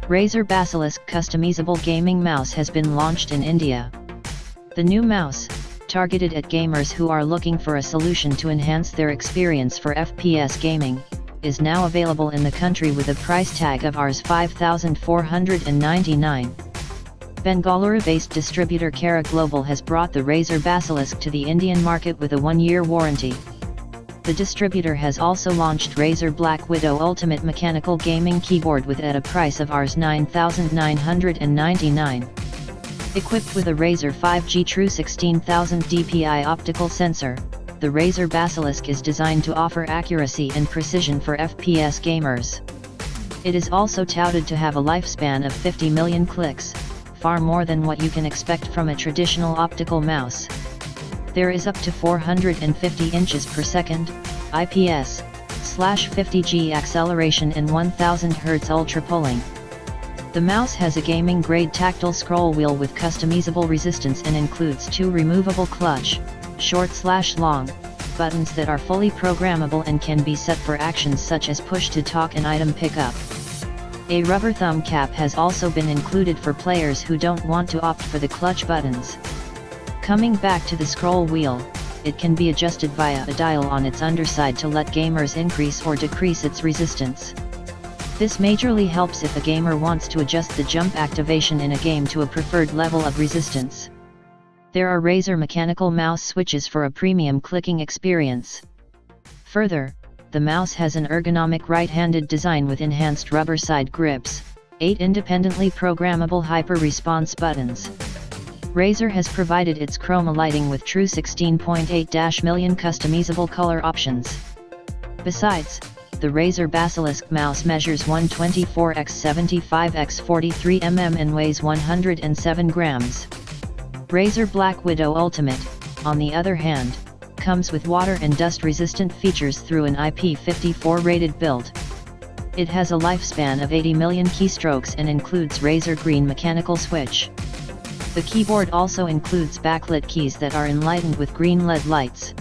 Razer Basilisk customizable gaming mouse has been launched in India. The new mouse, targeted at gamers who are looking for a solution to enhance their experience for FPS gaming, is now available in the country with a price tag of Rs 5,499. Bengaluru-based distributor Kaira Global has brought the Razer Basilisk to the Indian market with a 1-year warranty. The distributor has also launched Razer BlackWidow Ultimate Mechanical Gaming Keyboard with at a price of Rs 9,999. Equipped with a Razer 5G True 16000 dpi optical sensor, the Razer Basilisk is designed to offer accuracy and precision for FPS gamers. It is also touted to have a lifespan of 50 million clicks, far more than what you can expect from a traditional optical mouse. There is up to 450 inches per second, IPS/50G acceleration and 1000 Hz ultrapolling. The mouse has a gaming-grade tactile scroll wheel with customizable resistance and includes 2 removable clutch, short/long, buttons that are fully programmable and can be set for actions such as push-to-talk and item pickup. A rubber thumb cap has also been included for players who don't want to opt for the clutch buttons. Coming back to the scroll wheel, it can be adjusted via a dial on its underside to let gamers increase or decrease its resistance. This majorly helps if a gamer wants to adjust the jump activation in a game to a preferred level of resistance. There are Razer mechanical mouse switches for a premium clicking experience. Further, the mouse has an ergonomic right-handed design with enhanced rubber side grips, 8 independently programmable hyper-response buttons. Razer has provided its chroma lighting with true 16.8 million customizable color options. Besides, the Razer Basilisk mouse measures 124x75x43 mm and weighs 107 grams. Razer BlackWidow Ultimate, on the other hand, comes with water and dust resistant features through an IP54 rated build. It has a lifespan of 80 million keystrokes and includes Razer Green mechanical switch. The keyboard also includes backlit keys that are enlightened with green LED lights.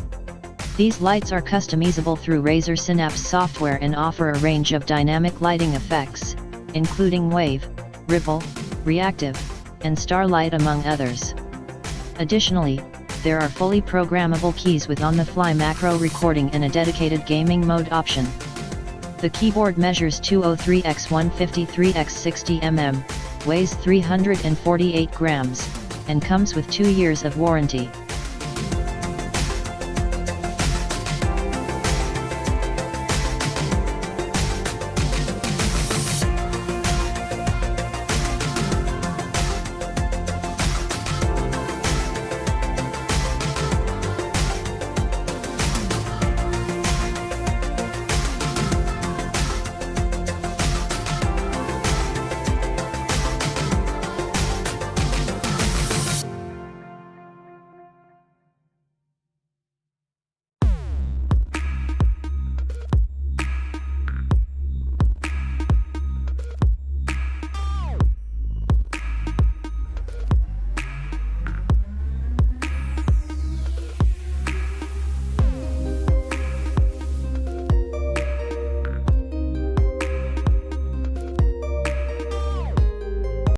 These lights are customizable through Razer Synapse software and offer a range of dynamic lighting effects, including wave, ripple, reactive, and starlight among others. Additionally, there are fully programmable keys with on-the-fly macro recording and a dedicated gaming mode option. The keyboard measures 203x153x60 mm, weighs 348 grams, and comes with 2 years of warranty.